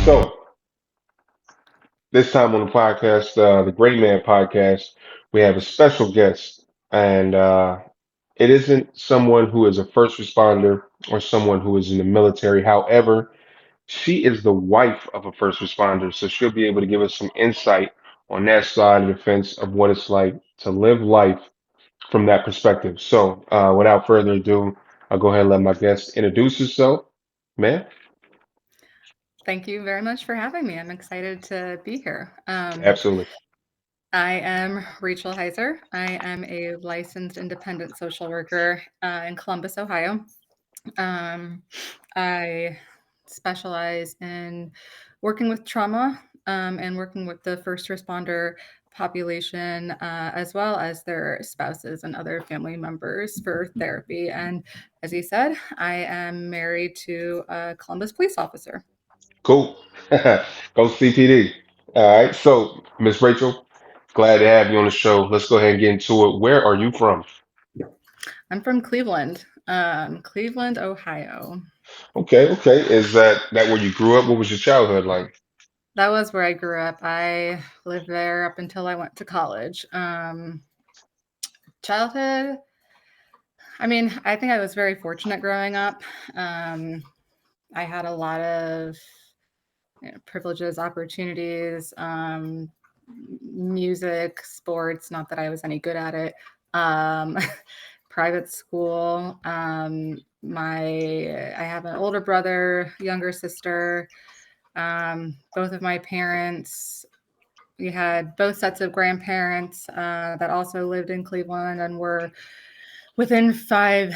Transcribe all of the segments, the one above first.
So, this time on the podcast, the Great Man podcast, we have a special guest, and it isn't someone who is a first responder or someone who is in the military. However, she is the wife of a first responder, so she'll be able to give us some insight on that side of the fence of what it's like to live life from that perspective. So, without further ado, I'll go ahead and let my guest introduce herself. Man, Thank you very much for having me. I'm excited to be here. absolutely. I am Rachel Heiser. I am a licensed independent social worker in Columbus, Ohio. Um, I specialize in working with trauma and working with the first responder population, as well as their spouses and other family members for therapy. And as you said, I am married to a Columbus police officer. Cool. Go CPD. All right. So, Miss Rachel, glad to have you on the show. Let's go ahead and get into it. Where are you from? I'm from Cleveland, Cleveland, Ohio. Okay, okay. Is that where you grew up? What was your childhood like? That was where I grew up. I lived there up until I went to college. Childhood, I mean, I think I was very fortunate growing up. Um, I had a lot of privileges, opportunities, music, sports, not that I was any good at it. Um, Private school. I have an older brother, younger sister. Both of my parents, we had both sets of grandparents that also lived in Cleveland and were within 5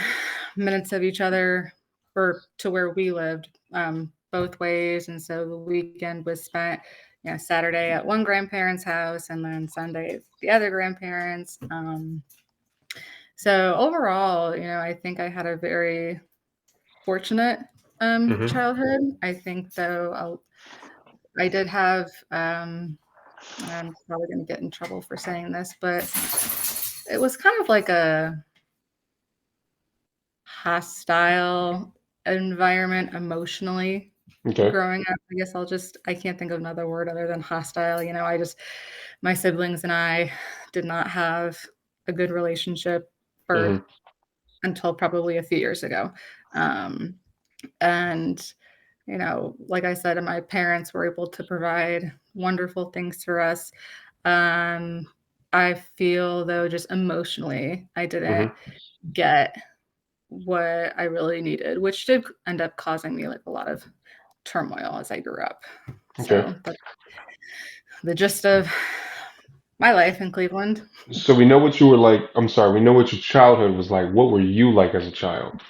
minutes of each other or to where we lived, both ways. And so the weekend was spent, Saturday at one grandparent's house and then Sunday at the other grandparents. So overall, I think I had a very fortunate Hmm. childhood. I think though I did have I'm probably going to get in trouble for saying this, but it was kind of like a hostile environment emotionally Okay. growing up. I can't think of another word other than hostile. My siblings and I did not have a good relationship for Hmm. until probably a few years ago. Um, and like I said, my parents were able to provide wonderful things for us. Um, I feel though, just emotionally, I didn't Hmm. get what I really needed, which did end up causing me like a lot of turmoil as I grew up. Okay. So that's the gist of my life in Cleveland. So we know what you were like. I'm sorry. We know what your childhood was like. What were you like as a child?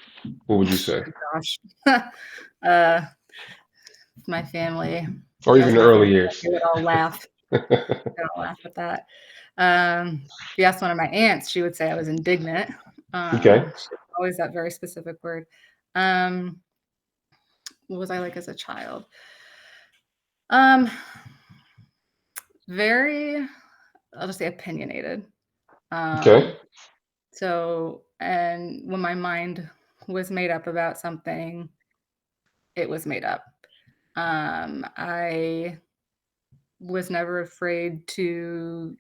What would you say? Gosh, uh, my family. Or even Ask the my early family, years? they would all laugh. They would all laugh at that. If you asked one of my aunts, she would say I was indignant. Okay. She always that very specific word. Um, what was I like as a child? Um, very, I'll just say opinionated. Okay. Um, and when my mind was made up about something, it was made up. I was never afraid to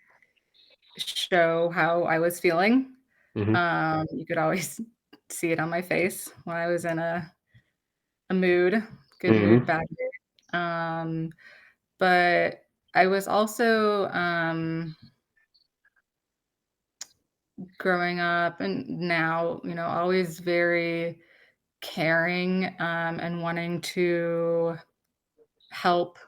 show how I was feeling. Hmm. You could always see it on my face when I was in a mood, good mood, Hmm. bad mood. But I was also growing up and now, always very caring and wanting to help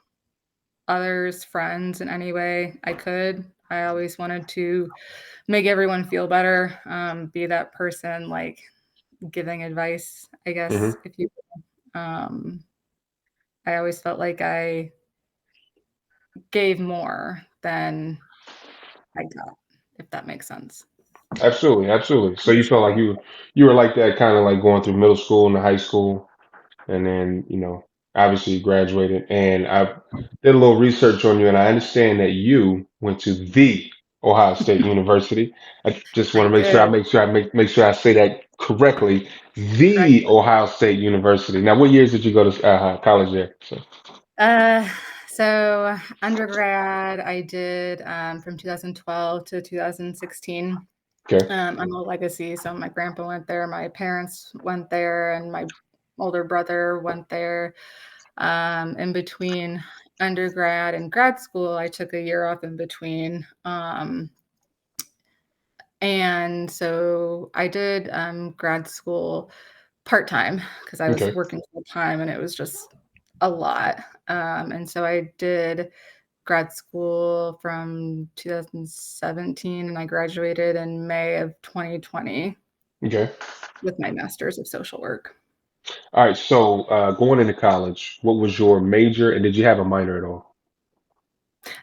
others, friends in any way I could. I always wanted to make everyone feel better, be that person like giving advice, I guess, Hmm. if you um, I always felt like I gave more than I got, if that makes sense. Absolutely. Absolutely. So you felt like Usually. you were like that kind of like going through middle school and high school. And then, obviously you graduated, and I did a little research on you, and I understand that you went to the Ohio State University. I just want I to did. make sure I say that correctly. The Correctly. Ohio State University. Now, what years did you go to college there? So, Uh, so undergrad, I did from 2012 to 2016. Okay. I'm a legacy, so my grandpa went there, my parents went there, and my older brother went there. In between undergrad and grad school, I took a year off in between. And so I did grad school part time because I was Okay. working full time and it was just a lot. And so I did grad school from 2017 and I graduated in May of 2020 Okay. with my master's of social work. All right. So, going into college, what was your major, and did you have a minor at all?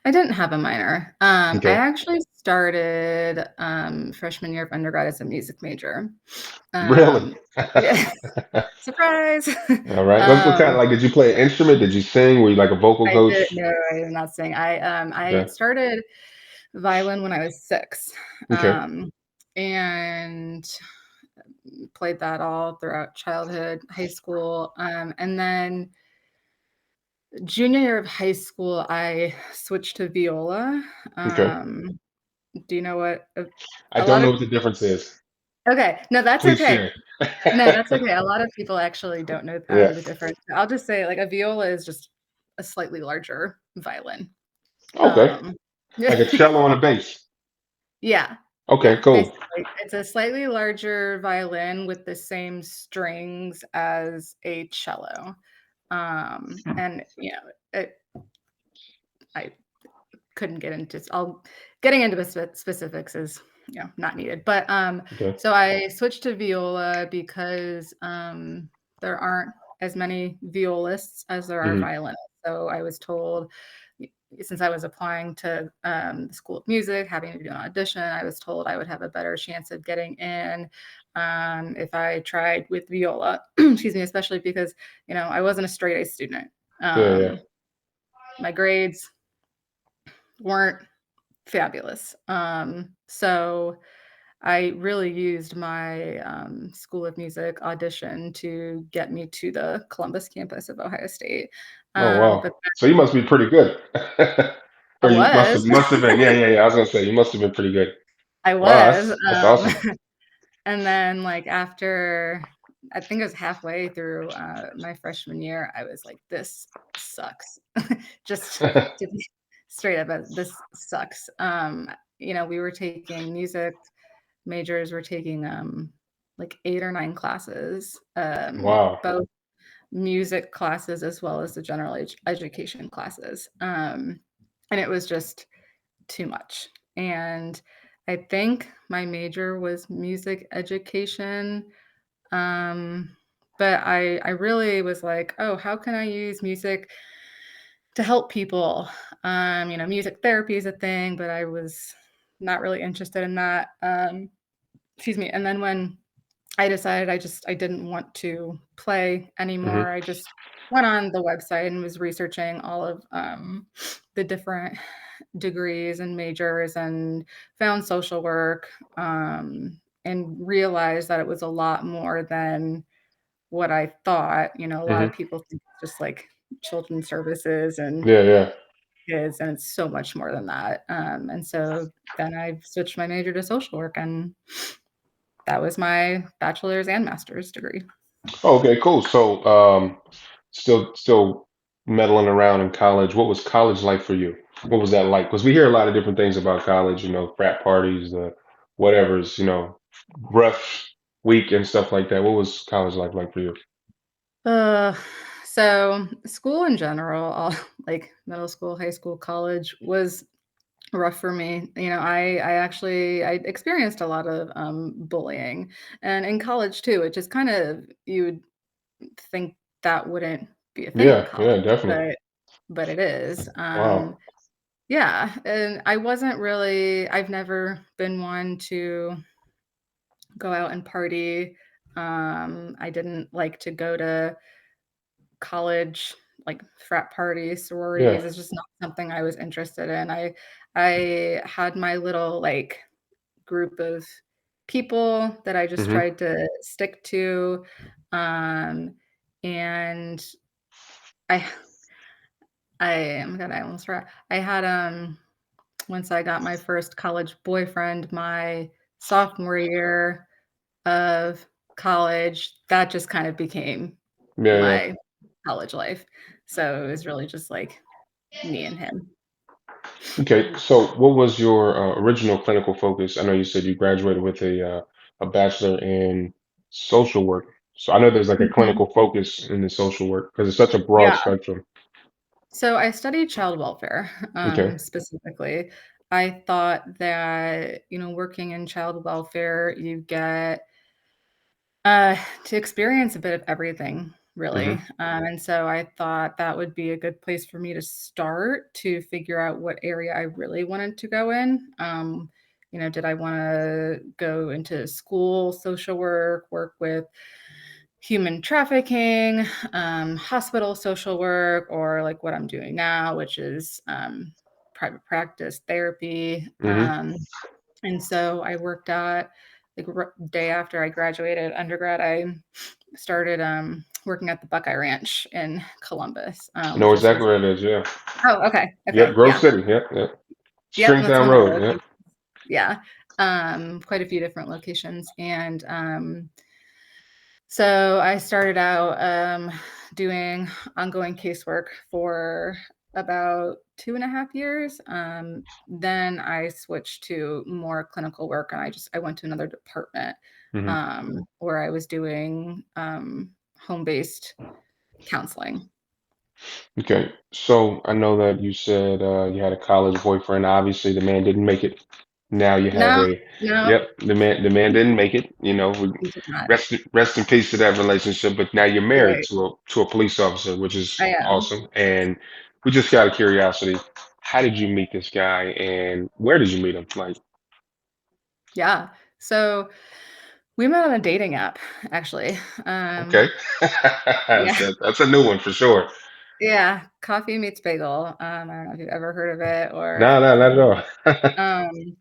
I didn't have a minor. I Okay. actually started freshman year of undergrad as a music major. Really? Um, yeah, surprise. All right. What kind um, of like? Did you play an instrument? Did you sing? Were you like a vocal I did coach? no, I did not sing. I Okay. started violin when I was 6, Okay. um, and played that all throughout childhood, high school, and then junior year of high school, I switched to viola. Okay. Um, do you know what I a don't lot know of what the difference is. okay, no, that's Please okay. share. No, that's okay. A lot of people actually don't Yeah. know the difference. I'll just say, like, a viola is just a slightly larger violin. Okay. Um, Like a cello and a bass. yeah, Okay. yeah, Cool. basically, it's a slightly larger violin with the same strings as a cello. And, it I couldn't get into all getting into specifics is, not needed. But, Okay. so I switched to viola because, there aren't as many violists as there are Hmm. violinists. So I was told y since I was applying to, the School of Music, having to do an audition, I was told I would have a better chance of getting in, if I tried with viola. Excuse me, especially because, I wasn't a straight A student. Yeah. Yeah. Um, my grades weren't fabulous. So I really used my School of Music audition to get me to the Columbus campus of Ohio State. Oh But wow. So you must be pretty good. I Or you must have was, been. Yeah. Yeah. Yeah. I was gonna say you must have been pretty good. I Wow. was. That's awesome. And then, like, after I think it was halfway through my freshman year, I was like, this sucks. Just to be straight up, this sucks. We were taking music majors were taking like 8 or 9 classes, Wow. both music classes as well as the general education classes. And it was just too much. And I think my major was music education. Um, but I really was like, oh, how can I use music to help people? Music therapy is a thing, but I was not really interested in that. Excuse me. And then when I decided I didn't want to play Hmm. anymore. I just went on the website and was researching all of the different degrees and majors and found social work, and realized that it was a lot more than what I thought. A lot of Hmm. people think it's just like children's services and Yeah. Yeah. kids, and it's so much more than that. And so then I switched my major to social work, and that was my bachelor's and master's degree. Oh, okay. Cool. So, still meddling around in college. What was college like for you? What was that like? Because we hear a lot of different things about college. Frat parties, whatever's, rough week and stuff like that. What was college like for you? Uh, so school in general, all like middle school, high school, college was rough for me. I experienced a lot of bullying, and in college too, which is kind of you would think that wouldn't be a thing in Yeah. Yeah. college, Definitely. but it is. Wow. Yeah, and I've never been one to go out and party. I didn't like to go to college, like, frat parties, Yeah. sororities. It's just not something I was interested in. I had my little, like, group of people that I just Hmm. tried to stick to, um, and I Oh my God, I almost forgot. I had, once I got my first college boyfriend, my sophomore year of college, that just kind of became Yeah, yeah. my college life. So it was really just like me and him. Okay, so what was your original clinical focus? I know you said you graduated with a bachelor in social work. So I know there's like a Mhm. clinical focus in the social work because it's such a broad Yeah. spectrum. So I studied child welfare, Okay. specifically. I thought that, working in child welfare, you get Uh, to experience a bit of everything, really. Hmm. And so I thought that would be a good place for me to start to figure out what area I really wanted to go in. Did I want to go into school, social work, work with human trafficking, hospital social work, or like what I'm doing now, which is private practice therapy. Hmm. And so I worked at like day after I graduated undergrad, I started working at the Buckeye Ranch in Columbus, I know which is exactly where it is. Yeah. oh, okay, Yep. okay, Grove yeah, City. Yep. Yep. yep, that's Stringtown one of the Road. Yep. locations. Yeah, quite a few different locations, and so I started out doing ongoing casework for about 2.5 years. Then I switched to more clinical work, and I went to another department Hmm. where I was doing home-based counseling. Okay. So I know that you said you had a college boyfriend. Obviously, the man didn't make it. Now you have No, a, no, yep, the man didn't make it. he did not. Rest in peace to that relationship. But now you're married Right, to a police officer, which I is am. awesome. And we just got a curiosity. How did you meet this guy, and where did you meet him? Like, Yeah. So we met on a dating app, actually. okay, Yeah. that's a new one for sure. Yeah, Coffee Meets Bagel. I don't know if you've ever heard of it or if No, you've no, not at seen all. it. Um,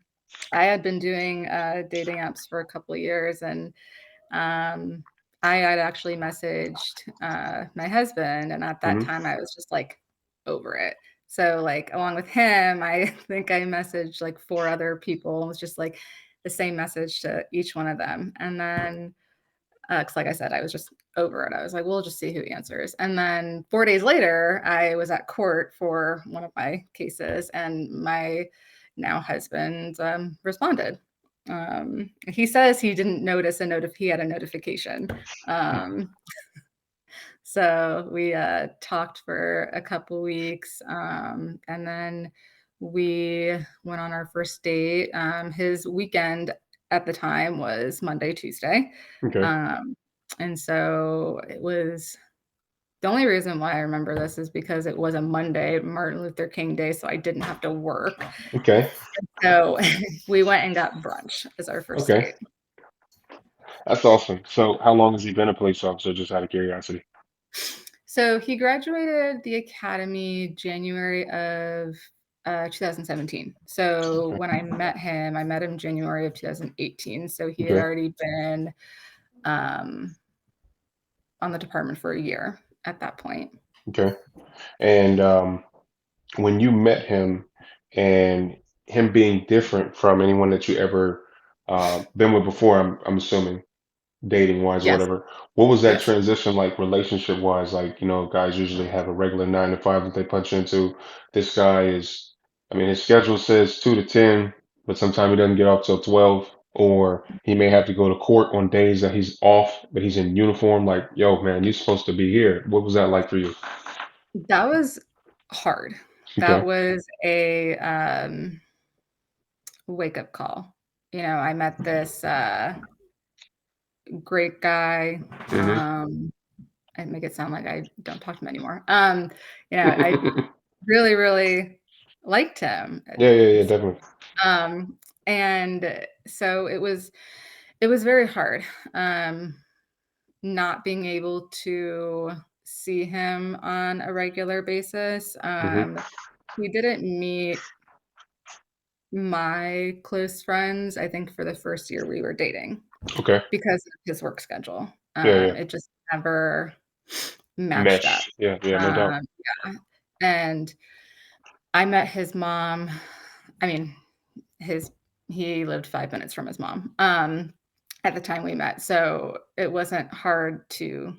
I had been doing dating apps for a couple of years, and um, I had actually messaged my husband, and at that Hmm. time, I was just like over it. So, like, along with him, I think I messaged like four other people. It was just like the same message to each one of them, and then 'cause like I said, I was just over it. I was like, "We'll just see who answers." And then 4 days later, I was at court for one of my cases, and my now husband, responded. He says he didn't notice he had a notification. Um, so we, talked for a couple weeks, and then we went on our first date. His weekend at the time was Monday, Tuesday. Okay, Um, and so it was the only reason why I remember this is because it was a Monday, Martin Luther King Day, so I didn't have to work. okay, So we went and got brunch as our first okay. date. That's awesome. So, how long has he been a police officer? Just out of curiosity. So he graduated the academy January of 2017. So Okay, when I met him January of 2018. So he had okay, already been um, on the department for a year at that point. okay. And when you met him, and him being different from anyone that you ever been with before, I'm assuming, dating wise or Yes, whatever. What was that yes. transition like relationship wise? Like, guys usually have a regular 9 to 5 that they punch into. This guy is, I mean, his schedule says 2 to 10, but sometimes he doesn't get off till 12, or he may have to go to court on days that he's off, but he's in uniform. Like, yo, man, you're supposed to be here. What was that like for you? That was hard. That Okay. was a wake up call. I met this great guy. Hmm. I make it sound like I don't talk to him anymore. I really, really liked him. Yeah, yeah, yeah, definitely. Um, and so it was very hard, not being able to see him on a regular basis. Hmm. He didn't meet my close friends, I think, for the first year we were dating Okay. because of his work schedule. Yeah, yeah. It just never matched up. Mesh. Yeah, yeah, no doubt. Yeah. And I met his mom. I mean, his he lived 5 minutes from his mom, at the time we met, so it wasn't hard to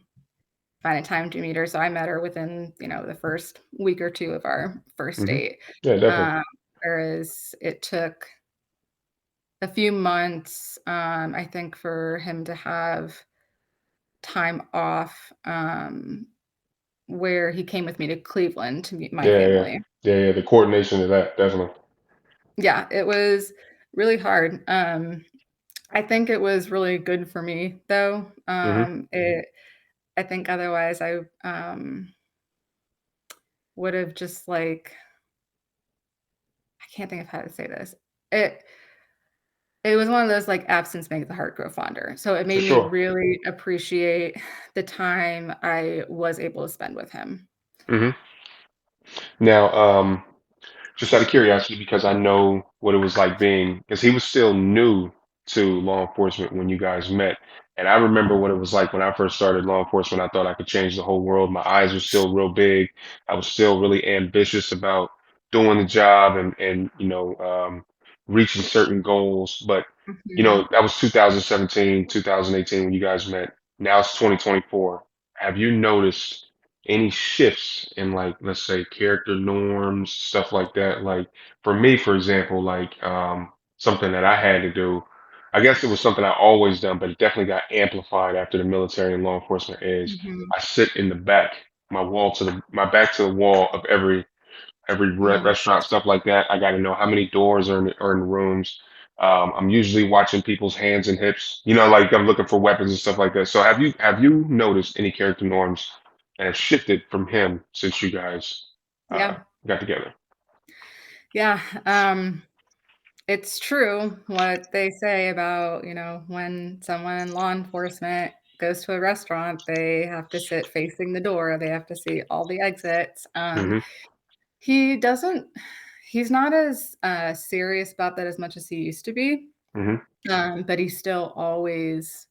find a time to meet her, so I met her within, the first week or 2 of our first Hmm. date, Yeah, definitely. um, whereas it took a few months, I think, for him to have time off, where he came with me to Cleveland to meet my Yeah, yeah, family. yeah, yeah. The coordination of that, definitely. Yeah, it was really hard. I think it was really good for me, though. Hmm. I think otherwise I, would have just, like, I can't think of how to say this. It it was one of those, like, absence makes the heart grow fonder. So it For made me sure. really appreciate the time I was able to spend with him. Hmm. Now, just out of curiosity, because I know what it was like being, because he was still new to law enforcement when you guys met. And I remember what it was like when I first started law enforcement. I thought I could change the whole world. My eyes were still real big. I was still really ambitious about doing the job and reaching certain goals. But, Mhm. that was 2017, 2018 when you guys met. Now it's 2024. Have you noticed any shifts in, like, let's say, character norms, stuff like that? Like for me, for example, like something that I had to do, I guess it was something I always done, but it definitely got amplified after the military and law enforcement is Mhm. I sit in the back, my back to the wall of every Mm. restaurant, stuff like that. I got to know how many doors are in the rooms. I'm usually watching people's hands and hips, like I'm looking for weapons and stuff like that. So have you noticed any character norms that have shifted from him since you guys uh, Yeah. got together? Yeah, it's true what they say about, when someone in law enforcement goes to a restaurant, they have to sit facing the door, they have to see all the exits. Hmm. He doesn't he's not as, serious about that as much as he used to be, Hmm. but he's still always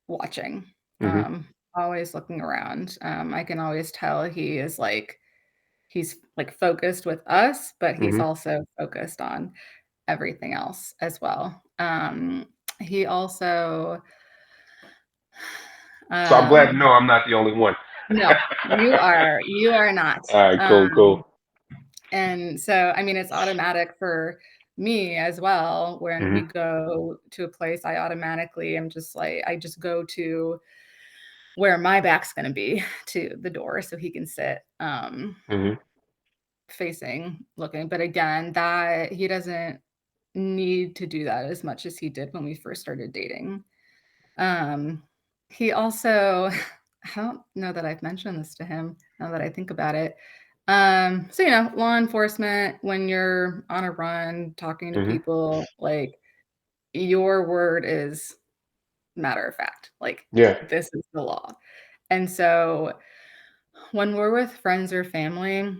watching, Hmm. always looking around. I can always tell he's, like, focused with us, but he's Hmm. also focused on everything else as well. He also, So I'm glad to um know I'm not the only one. no, you are not. All right, cool, cool. And so, I mean, it's automatic for me as well. When we Hmm. go to a place, I just go to where my back's gonna be to the door so he can sit, Hmm. facing looking. But again, that he doesn't need to do that as much as he did when we first started dating. Um, he also I don't know that I've mentioned this to him now that I think about it. So law enforcement, when you're on a run talking to Hmm. people, like your word is matter of fact. Like Yeah. this is the law. And so when we're with friends or family,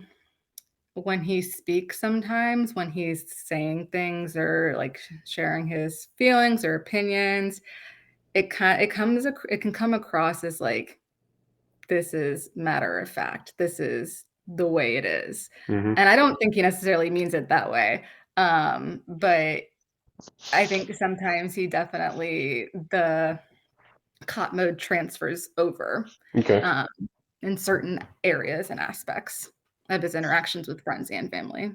when he speaks sometimes, when he's saying things or like sharing his feelings or opinions, it can come across as like this is matter of fact. This is the way it is. Hmm. And I don't think he necessarily means it that way. But I think sometimes he definitely the cop mode transfers over, Okay. um, in certain areas and aspects of his interactions with friends and family.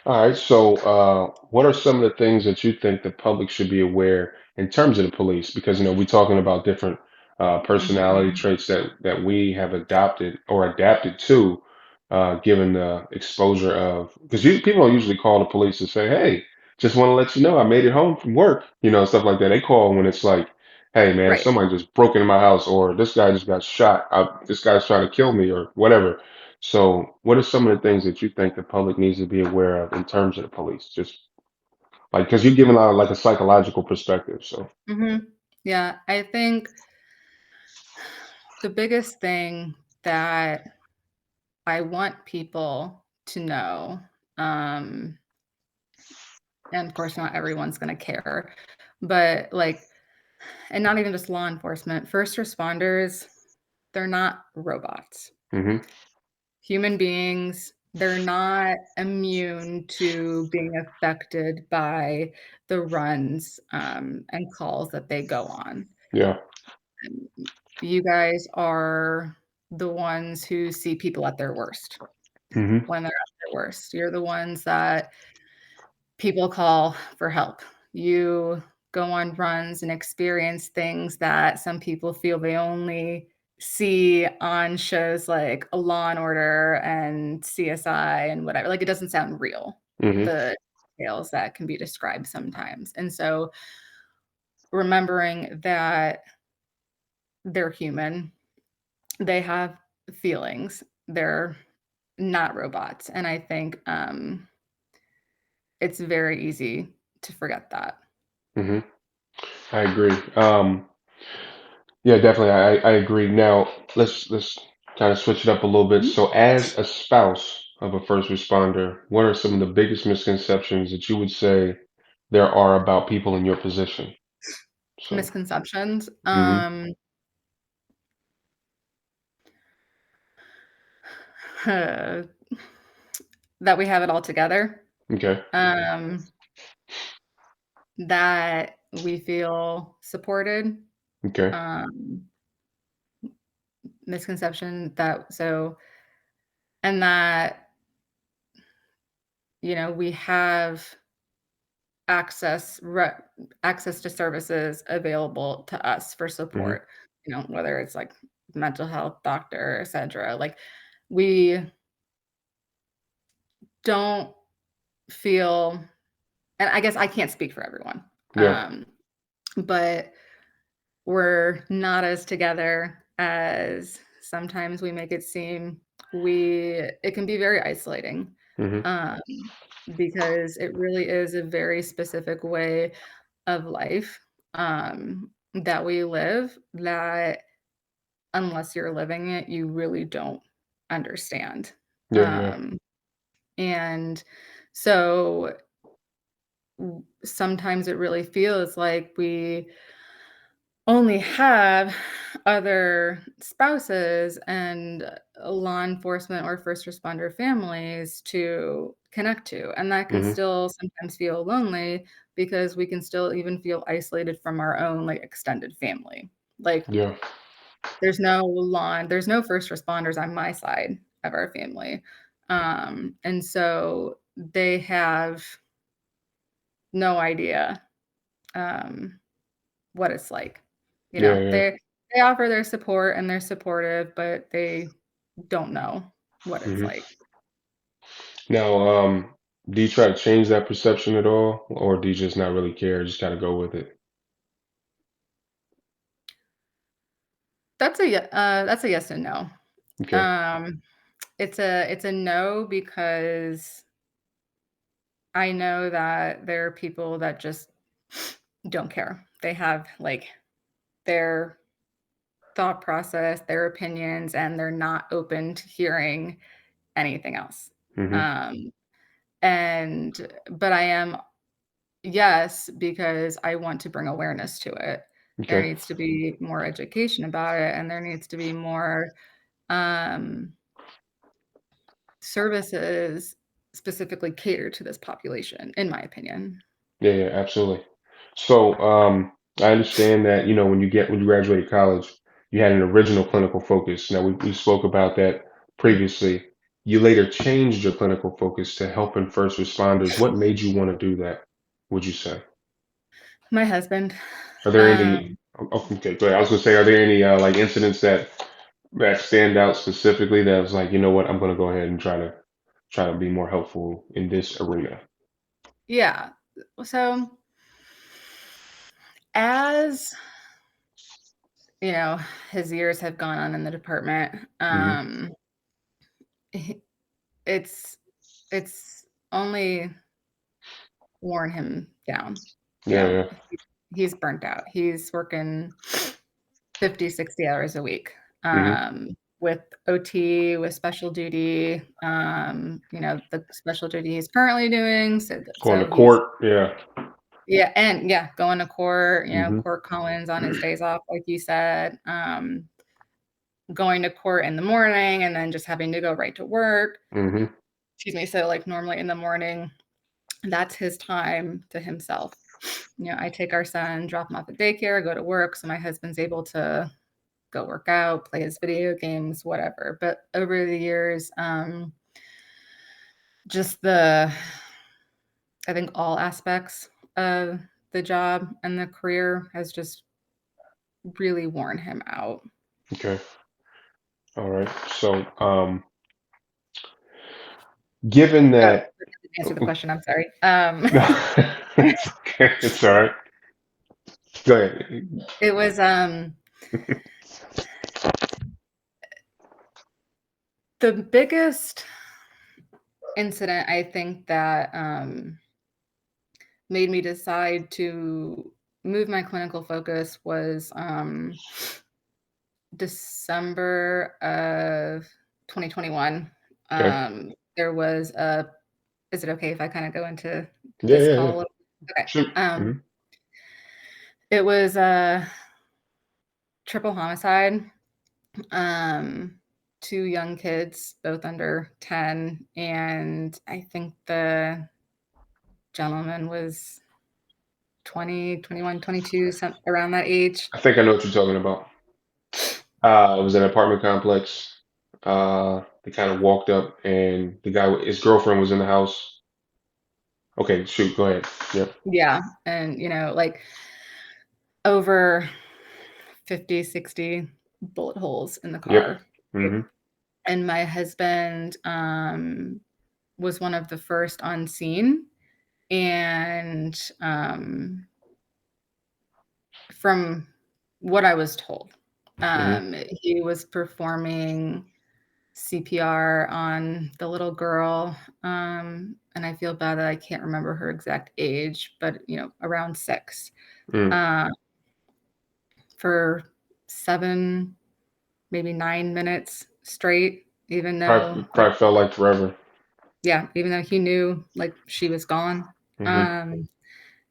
All right. So, what are some of the things that you think the public should be aware in terms of the police? Because we're talking about different personality Mhm. traits that we have adopted or adapted to, given the exposure of. Because people don't usually call the police to say, "Hey, just want to let you know I made it home from work," stuff like that. They call when it's like, "Hey, man, Right. somebody just broke into my house," or "This guy just got shot. This guy's trying to kill me," or whatever. So, what are some of the things that you think the public needs to be aware of in terms of the police? Just like, because you're giving out like a psychological perspective. So, Mhm. Yeah, I think the biggest thing that I want people to know, um, and of course, not everyone's gonna care, but, like and not even just law enforcement, first responders, they're not robots. hmm. human beings, they're not immune to being affected by the runs and calls that they go on. Yeah. You guys are the ones who see people at their worst Hmm. when they're at their worst. You're the ones that people call for help. You go on runs and experience things that some people feel they only see on shows like Law and Order and CSI and whatever. Like, it doesn't sound real, Hmm. the tales that can be described sometimes. And so remembering that they're human, they have feelings, they're not robots. And I think it's very easy to forget that. Hmm. I agree. Yeah, definitely. I agree. Now let's kind of switch it up a little bit. So, as a spouse of a first responder, what are some of the biggest misconceptions that you would say there are about people in your position? So, Misconceptions. hmm. That we have it all together. Okay. Um, that we feel supported. Okay. Um, Misconception that and that, we have access re access to services available to us for Hmm. support, whether it's like mental health, doctor, etc. Like, we don't feel, and I guess I can't speak for everyone, Yeah. but we're not as together as sometimes we make it seem. It can be very isolating, Hmm. um, because it really is a very specific way of life, that we live, that unless you're living it, you really don't understand. Yeah. Yeah. Um, and so sometimes it really feels like we only have other spouses and law enforcement or first responder families to connect to. And that can Hmm. still sometimes feel lonely because we can still even feel isolated from our own like extended family. Like, Yeah. there's no first responders on my side of our family. And so they have no idea um, what it's like. Yeah. Yeah. They offer their support and they're supportive, but they don't know what it's Hmm. like. Now, do you try to change that perception at all, or do you just not really care, just kind of go with it? That's a yes and no. Okay. Um, it's a no because I know that there are people that just don't care. They have like their thought process, their opinions, and they're not open to hearing anything else. Hmm. Um, but I am, yes, because I want to bring awareness to it. There Okay. needs to be more education about it, and there needs to be more um, services specifically catered to this population, in my opinion. Yeah, yeah, absolutely. So, I understand that, when you graduated college, you had an original clinical focus. Now, we spoke about that previously. You later changed your clinical focus to helping first responders. What made you want to do that, would you say? My husband, Are there any, um, oh, okay, go ahead. I was gonna say, are there any like incidents that stand out specifically that was like, you know what, I'm gonna go ahead and try to be more helpful in this arena? yeah. So as you know, his years have gone on in the department. Hmm. He- it's it's only worn him down. You Yeah, know, yeah. he's burnt out. He's working 50, 60 hours a week, Hmm. with OT, with special duty, the special duty he's currently doing. So, Going to so he's, court. Yeah. yeah, and yeah, going to court, Hmm. court call-ins on his days off, like you said. going to court in the morning and then just having to go right to work. Hmm. Excuse me. So, like, normally in the morning, that's his time to himself. I take our son, drop him off at daycare, go to work. So my husband's able to go work out, play his video games, whatever. But over the years, just I think all aspects of the job and the career has just really worn him out. Okay. All right. So, given Oh, I that, didn't answer the question. I'm sorry. no, it's okay. It's all right. Go ahead. It was the biggest incident I think that made me decide to move my clinical focus was December of 2021. Okay. There was a Is it okay if I kind of go into Yeah, this yeah, call yeah. a little? Okay. Shoot. Hmm. It was a triple homicide. Um, Two young kids, both under 10, and I think the gentleman was 20, 21, 22, around that age. I think I know what you're talking about. It was an apartment complex. They kind of walked up, and his girlfriend was in the house. Okay, shoot. Go ahead. Yep. Yeah, and like over 50, 60 bullet holes in the Yep. car. Hmm. And my husband was one of the first on scene. And from what I was told, Hmm. he was performing CPR on the little girl. And I feel bad that I can't remember her exact age, but around 6, Mm. uh, for 7, maybe 9 minutes straight, even though, like, Probably felt like forever. yeah, even though he knew, like, she was gone. Hmm. Um,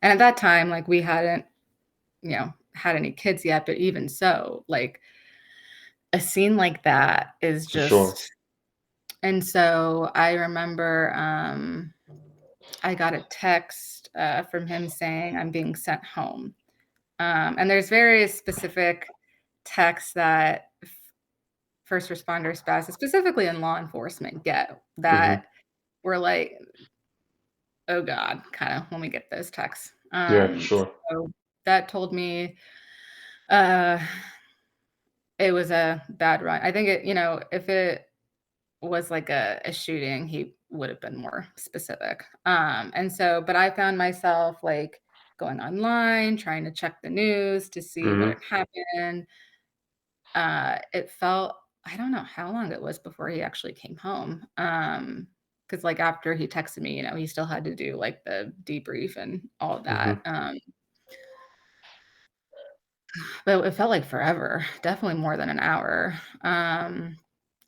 and at that time, like, we hadn't, had any kids yet, but even so, like, a scene like that is For sure. just. And so I remember, I got a text from him saying I'm being sent home. And there's very specific texts that first responders, spouses, specifically in law enforcement, get Hmm. that we're like, oh God, kind of when we get those texts. Yeah, for sure. So that told me uh, it was a bad run. I think if it was like a shooting, he would have been more specific. And so, but I found myself like going online, trying to check the news to see what Hmm. had happened. It felt, I don't know how long it was before he actually came home. Because like after he texted me, he still had to do like the debrief and all of Hmm. that. But it felt like forever, definitely more than an hour.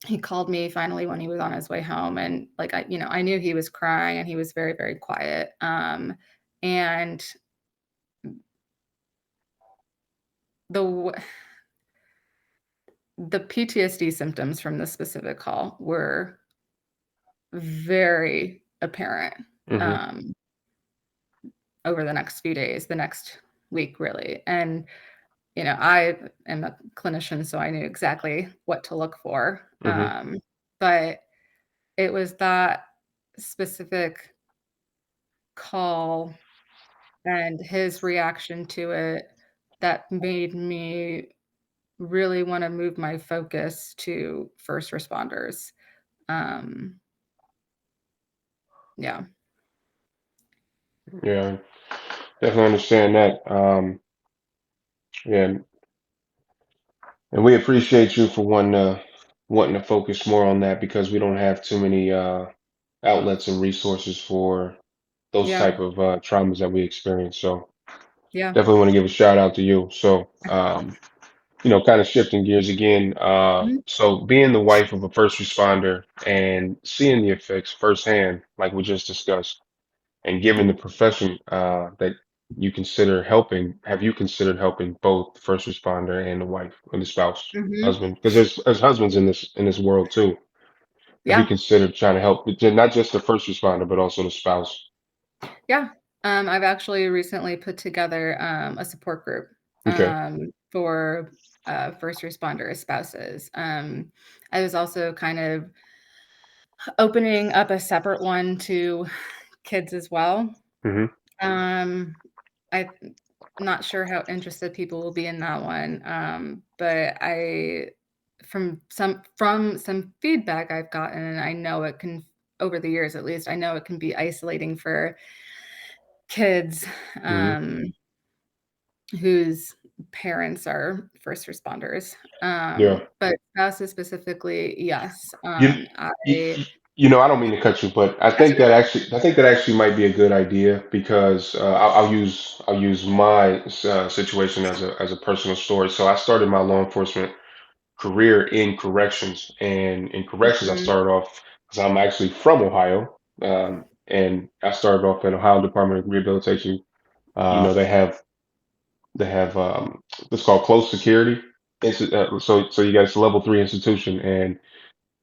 He called me finally when he was on his way home, and like I knew he was crying and he was very, very quiet. And the the PTSD symptoms from this specific call were very apparent Hmm. um, over the next few days, the next week, really. And I am a clinician, so I knew exactly what to look for. Hmm. But it was that specific call and his reaction to it that made me really want to move my focus to first responders. Um, yeah, Yeah, definitely understand that. Yeah, and we appreciate you for wanting to focus more on that because we don't have too many outlets and resources for those yeah, type of traumas that we experience. So yeah. definitely want to give a shout out to you. So kind of shifting gears again. Mhm. So being the wife of a first responder and seeing the effects firsthand, like we just discussed, and given the profession that you consider helping, have you considered helping both the first responder and the wife or the spouse, Mhm. husband? Because there's husbands in this world too. Have you Yeah. considered trying to help not just the first responder, but also the spouse? Yeah. I've actually recently put together a support group Okay. for first responder spouses. I was also kind of opening up a separate one to kids as well. Hmm. Um, I'm not sure how interested people will be in that one, but I from some feedback I've gotten, and I know it can over the years at least, I know it can be isolating for kids, Hmm. um, whose parents are first responders. Yeah. But spouses specifically, yes. You, I I don't mean to cut you, but That's okay. I think that actually might be a good idea because I'll use my situation as a personal story. So I started my law enforcement career in corrections, and in corrections I Mhm, started off because I'm actually from Ohio, and I started off at Ohio Department of Rehabilitation. They have what's called closed security. So you guys level three institution, and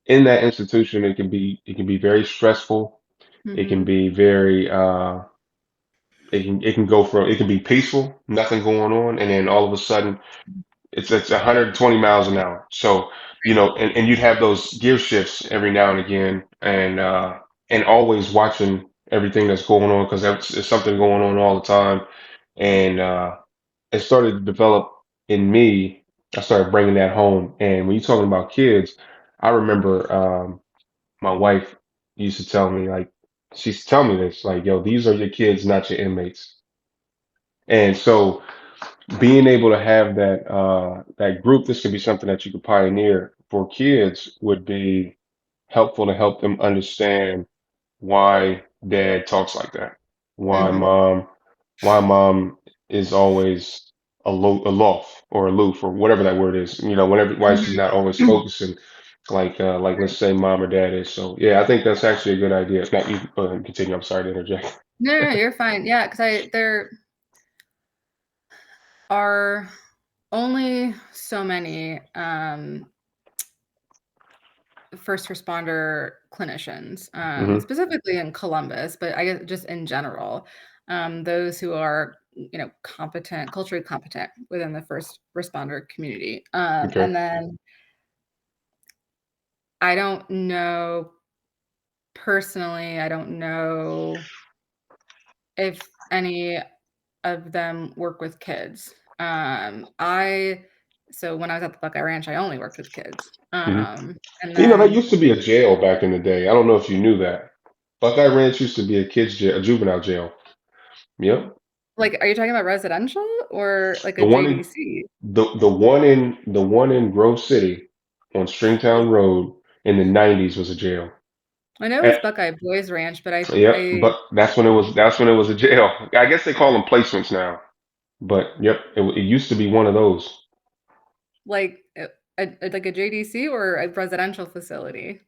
in that institution, it can be very stressful. It can mhm, be very it can go from it can be peaceful, nothing going on, and then all of a sudden it's 120 miles an hour. So and you'd have those gear shifts every now and again, and always watching everything that's going on because there's something going on all the time, and it started to develop in me. I started bringing that home, and when you're talking about kids, I remember. My wife used to tell me like she used to tell me this like, yo, these are your kids, not your inmates. And so being able to have that group, this could be something that you could pioneer for kids would be helpful to help them understand why dad talks like that, why mhm, mom why mom is always aloft or aloof or whatever that word is. Whenever why she's mhm. not always focusing like let's Right. say mom or dad is. So yeah, I think that's actually a good idea. If not, you go ahead and continue. I'm sorry to interject. No, no, no, you're fine. Yeah, because I there are only so many, first responder clinicians, Hmm. specifically in Columbus, but I guess just in general, those who are, competent, culturally competent within the first responder community. Okay. And then I don't know personally, I don't know if any of them work with kids. So when I was at the Buckeye Ranch, I only worked with kids. Hmm. And That then used to be a jail back in the day. I don't know if you knew that. Buckeye Ranch used to be a kids jail, a juvenile jail. Yep. like, are you talking about residential or like The a one in JDC? the one in Grove City on Stringtown Road in the 90s was a jail. I know it was Eh, Buckeye Boys Ranch, but yep, I but that's when it was a jail. I guess they call them placements now. But yep, it used to be one of those. like like a JDC or a residential facility.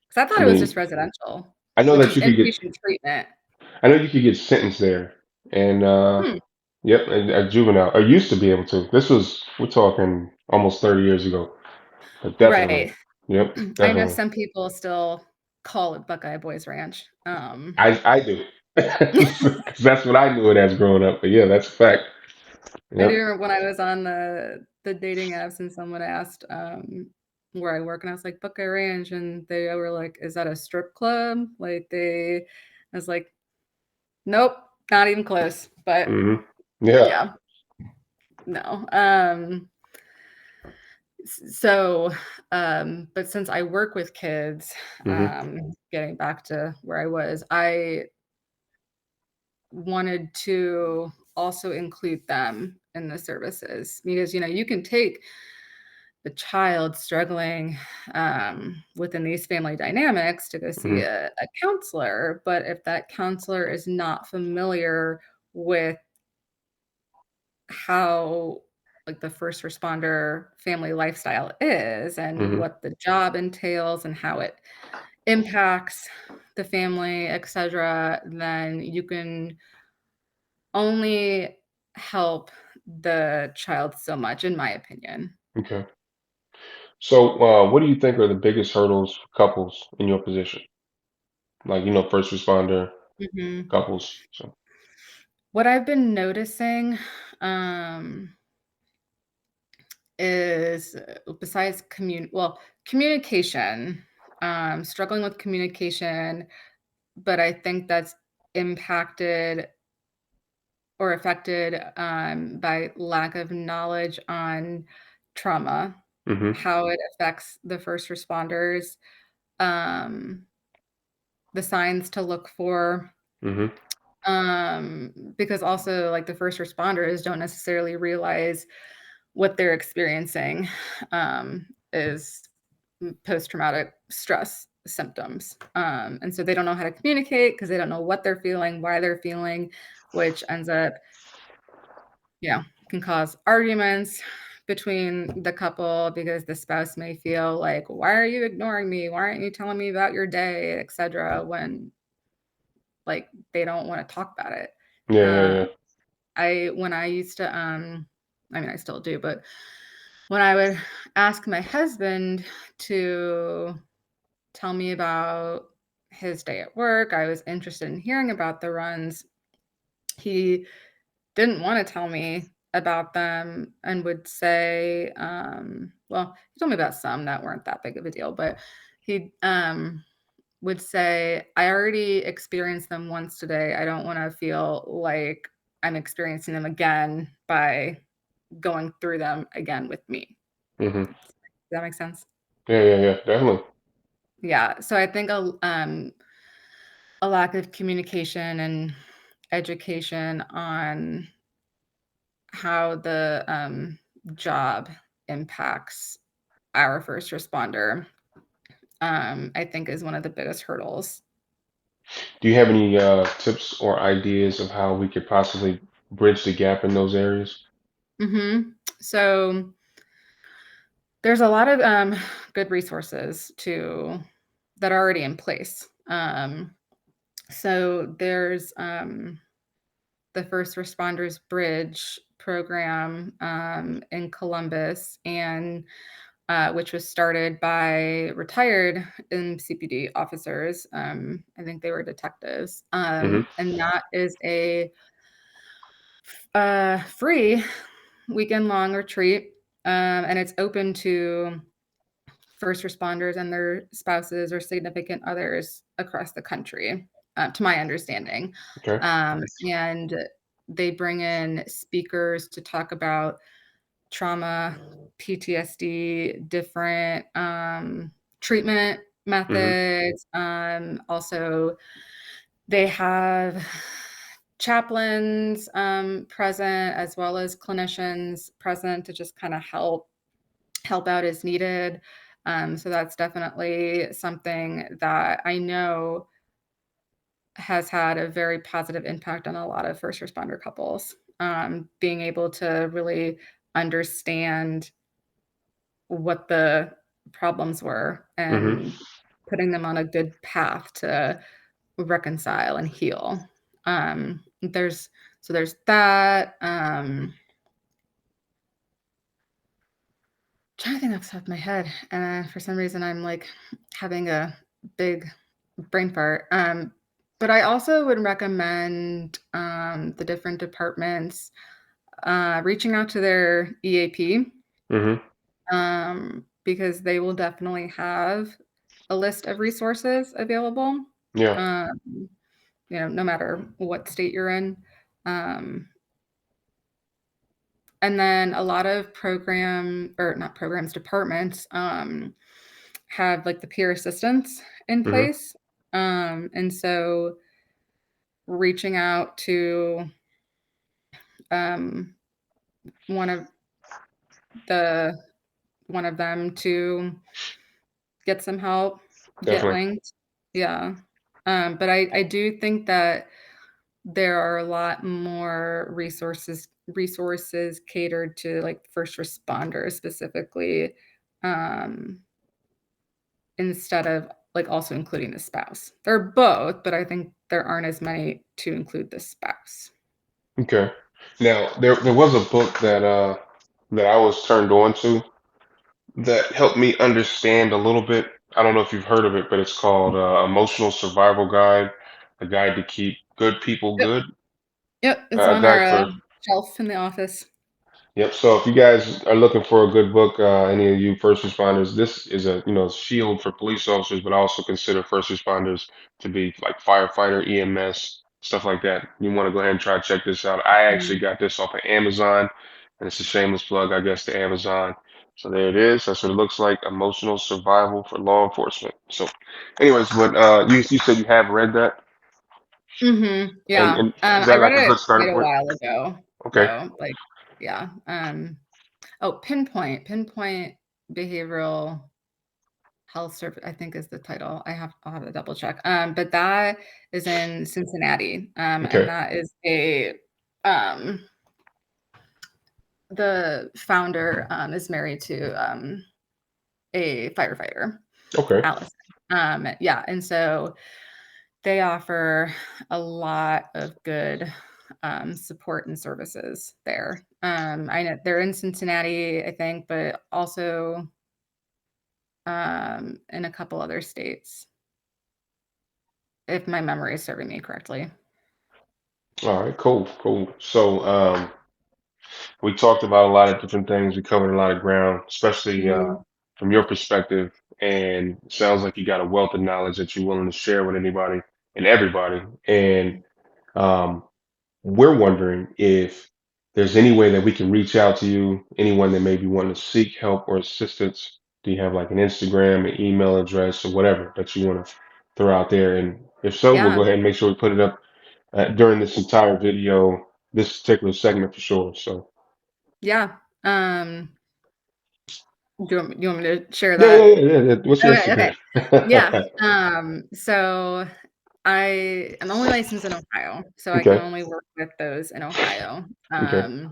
Because I I thought it was just mean, residential, I know which that is you could get inpatient treatment. I know you could get sentenced there. And Hmm, yep, a juvenile. I used to be able to. We're talking almost 30 years ago. But definitely. right. Yep, I know definitely. some people still call it Buckeye Boys Ranch. I do. 'Cause that's what I knew it as growing up. But yeah, that's a fact. I do Yep. remember when I was on the dating apps and someone asked, where I work, and I was like, "Buckeye Ranch," and they were like, "Is that a strip club?" I was like, "Nope, not even close." But Hmm. Yeah. yeah, no. So, but since I work with kids, Hmm. getting back to where I was, I wanted to also include them in the services because, you can take the child struggling within these family dynamics to go see Hmm. a counselor. But if that counselor is not familiar with how like the first responder family lifestyle is and Hmm. what the job entails and how it impacts the family, etc., then you can only help the child so much, in my opinion. Okay. So, what do you think are the biggest hurdles for couples in your position? Like, first responder Mhm. couples. So, What I've been noticing, um, is, besides communication, struggling with communication, but I think that's impacted or affected, by lack of knowledge on trauma, mm-hmm, how it affects the first responders, um, the signs to look for, mm-hmm, because also, like, the first responders don't necessarily realize what they're experiencing, is post-traumatic stress symptoms, and so they don't know how to communicate because they don't know what they're feeling, why they're feeling, which ends up, can cause arguments between the couple because the spouse may feel like, "Why are you ignoring me? Why aren't you telling me about your day?" etc., when, like, they don't wanna talk about it. yeah, yeah, Uh, yeah. I when I used to, I mean, I still do, but when I would ask my husband to tell me about his day at work, I was interested in hearing about the runs. He didn't wanna tell me about them and would say, well, he told me about some that weren't that big of a deal, but he, would say, "I already experienced them once today. I don't wanna feel like I'm experiencing them again by going through them again with me." Mm-hmm. Does that make sense? Yeah, yeah, yeah, definitely. Yeah, so I think a lack of communication and education on how the, job impacts our first responder, I think is one of the biggest hurdles. Do you have any tips or ideas of how we could possibly bridge the gap in those areas? So, there's a lot of, good resources that are already in place. So there's, the First Responders Bridge program, in Columbus, and which was started by retired CPD officers. I think they were detectives, Mm-hmm. and that is a free weekend long retreat, and it's open to first responders and their spouses or significant others across the country, to my understanding. Okay. And they bring in speakers to talk about trauma, PTSD, different treatment Mm-hmm. methods. Also, they have chaplains present as well as clinicians present to just kind of help out as needed. So that's definitely something that I know has had a very positive impact on a lot of first responder couples. Being able to really understand what the problems were Mm-hmm. and putting them on a good path to reconcile and heal. There's that. Trying to think off the top of my head, and for some reason I'm like having a big brain fart. But I also would recommend the different departments reaching out to their EAP, Mm-hmm. because they will definitely have a list of resources available. Yeah. Um, no matter what state you're in. Um, and then a lot of or not programs, departments have like the peer assistance in Mm-hmm. place. And so reaching out to um, one of the one of them to get some help, get Definitely. linked. Yeah. But I do think that there are a lot more resources catered to like first responders specifically, um, instead of like also including the spouse. They're both, but I think there aren't as many to include the spouse. Okay. Now there was a book that I was turned on to that helped me understand a little bit. I don't know if you've heard of it, but it's called Emotional Survival Guide, a guide to keep good people Yep, good. yep, it's A on our guide for shelf in the office. Yep. So if you guys are looking for a good book, any of you first responders, this is a shield for police officers, but I also consider first responders to be like firefighter, EMS, stuff like that. You want to go ahead and try to check this out. I actually Mm. got this off of Amazon, and it's a shameless plug, I guess, to Amazon. So there it is. That's what it looks like. Emotional survival for law enforcement. So, anyways, but you said you have read that, Yeah. and is I that read like a it good starting quite a point? while ago, Okay. though. Like, yeah. Oh, Pinpoint Behavioral Health Service, I think is the title. I'll have to double check. But that is in Cincinnati. And Okay. that is um the founder is married to a firefighter, Okay. Allison. Yeah, and so they offer a lot of good support and services there. I know they're in Cincinnati, I think, but also in a couple other states, if my memory is serving me correctly. All right. Cool. Cool. So, we talked about a lot of different things. We covered a lot of ground, especially Mhm. from your perspective. And it sounds like you got a wealth of knowledge that you're willing to share with anybody and everybody. And um, we're wondering if there's any way that we can reach out to you, anyone that may be wanting to seek help or assistance. Do you have like an Instagram, an email address, or whatever that you want to throw out there? And if so, we'll Yeah, go ahead and make sure we put it up during this entire video, this particular segment for sure. So. yeah. Do you want me to share Yeah, yeah, that? yeah, yeah, yeah. What's your Okay, okay. Yeah. Instagram? So I am only licensed in Ohio, so I can Okay, only work with those in Ohio. okay,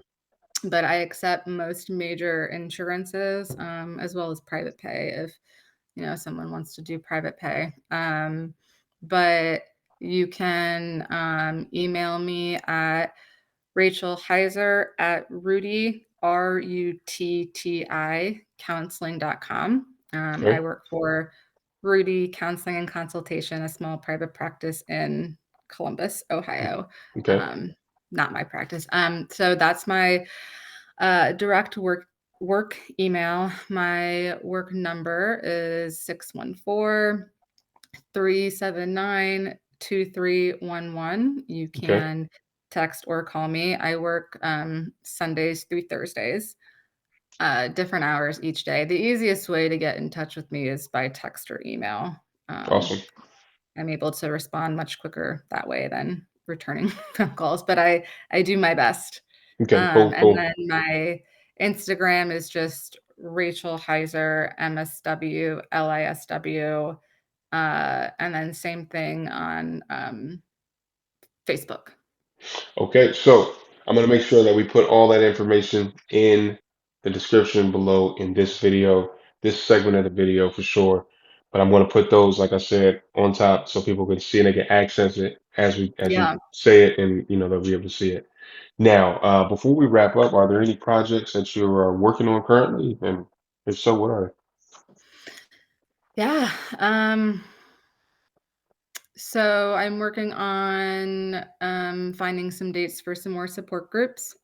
But I accept most major insurances, as well as private pay if, someone wants to do private pay. But you can email me at Rachel Heiser at Rutti, Rutti counseling.com. I okay, work for Rutti Counseling and Consultation, a small private practice in Columbus, Ohio. okay, Um, Not my practice. So that's my direct work email. My work number is 614-379-2311. You okay. can text or call me. I work Sundays through Thursdays, different hours each day. The easiest way to get in touch with me is by text or email. Um, Awesome. I'm able to respond much quicker that way than returning phone calls, but I do my best. Okay, cool, And cool. then my Instagram is just Rachel Heiser, MSW, LISW. And then same thing on Facebook. Okay, so I'm gonna make sure that we put all that information in the description below in this video, this segment of the video for sure. But I'm gonna put those, like I said, on top so people can see and they can access it as we Yeah. say it, and they'll be able to see it. Now, before we wrap up, are there any projects that you're working on currently? And if so, what are Yeah. So I'm working on finding some dates for some more support groups,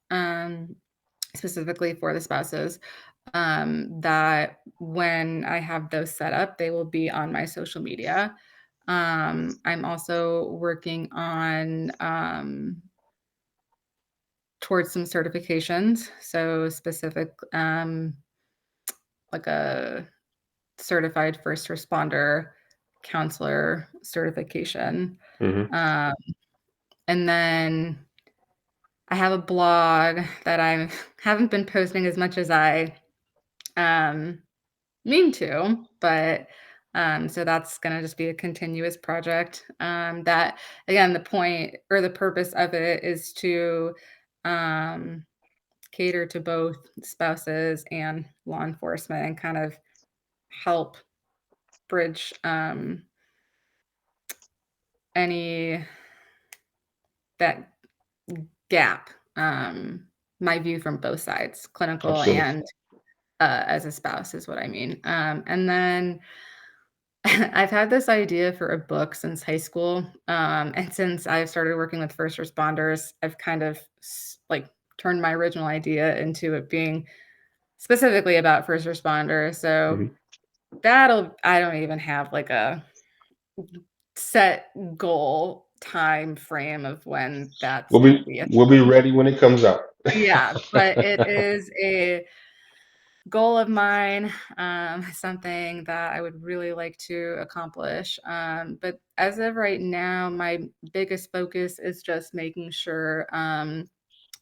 specifically for the spouses. That when I have those set up, they will be on my social media. I'm also working on towards some certifications. So specific, like a certified first responder counselor certification. you? Um, and then I have a blog that I haven't been posting as much as I um, mean to, but so that's going to just be a continuous project. That again, the point or the purpose of it is to um, cater to both spouses and law enforcement and kind of help bridge any that gap, um, my view from both sides, clinical Absolutely. and as a spouse is what I mean. And then I've had this idea for a book since high school. And since I've started working with first responders, I've kind of like turned my original idea into it being specifically about first responders. So Mhm. I don't even have like a set goal time frame of when that's going to be a We'll be thing. ready when it comes out. Yeah, but it is a goal of mine, something that I would really like to accomplish. But as of right now, my biggest focus is just making sure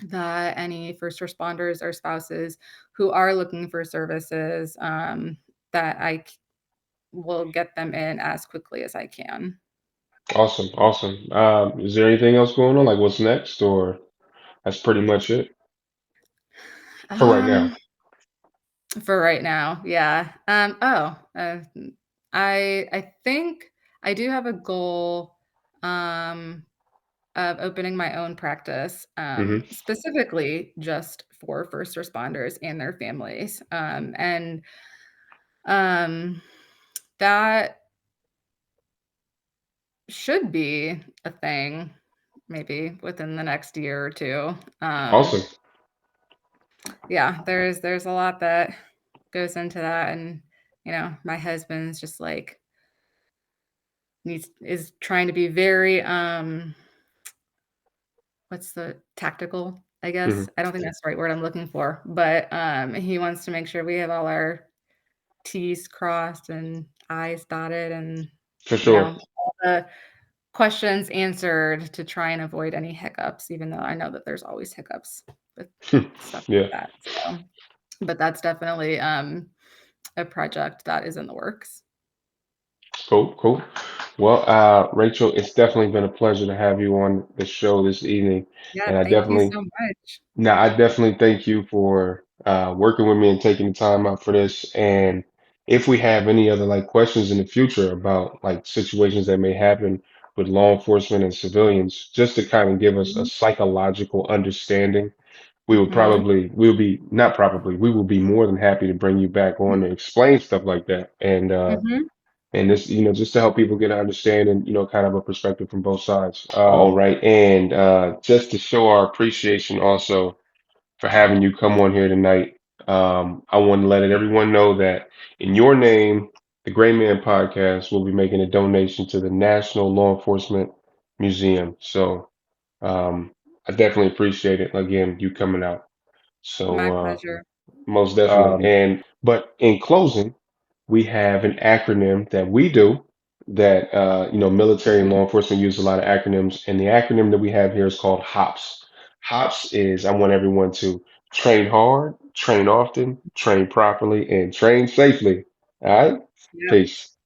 that any first responders or spouses who are looking for services, that will get them in as quickly as I can. Awesome, awesome. Is there anything else going on? Like what's next, or that's pretty much it for right now? Um, for right now, yeah. I think I do have a goal. Um, of opening my own practice, Hmm. specifically just for first responders and their families. And um, that should be a thing maybe within the next year or two. Awesome. Yeah, there's a lot that goes into that, and my husband's just like needs is trying to be very what's the tactical, I Hmm. guess. I don't think that's the right word I'm looking for, but, he wants to make sure we have all our T's crossed and I's dotted and, For sure. all the questions answered to try and avoid any hiccups, even though I know that there's always hiccups with stuff like Yeah. that, so but that's definitely, a project that is in the works. Cool, cool. Well, Rachel, it's definitely been a pleasure to have you on the show this evening. Yeah, And thank you so much. I definitely thank you for working with me and taking the time out for this. And if we have any other like questions in the future about like situations that may happen with law enforcement and civilians, just to kind of give us a Mhm, psychological understanding, mhm, we will be more than happy to bring you back on to explain stuff like that. mhm. And this, just to help people get an understanding, kind of a perspective from both sides. All right. And just to show our appreciation also for having you come on here tonight, I want to let everyone know that in your name, the Gray Man Podcast will be making a donation to the National Law Enforcement Museum. So I definitely appreciate it. Again, you coming out. So My pleasure. most definitely. But in closing, we have an acronym that we do that military and law enforcement use a lot of acronyms, and the acronym that we have here is called HOPS. HOPS is I want everyone to train hard, train often, train properly, and train safely. All right? Yep. Peace.